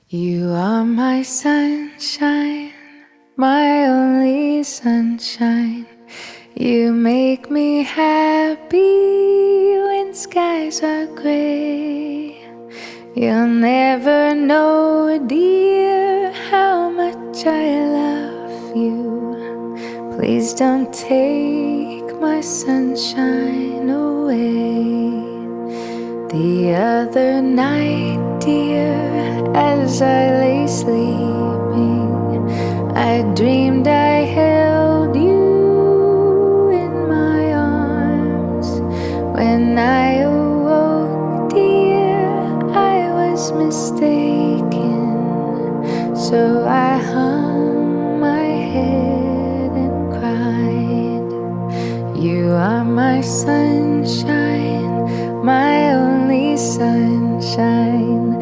You are my sunshine, my only sunshine. You make me happy when skies are gray. You'll never know, dear, how much I love you. Please don't take my sunshine away. The other night, dear, as I lay sleeping, I dreamed I held you in my arms. When I awoke, dear, I was mistaken. So I hung my head and cried. You are my sunshine, my only sunshine.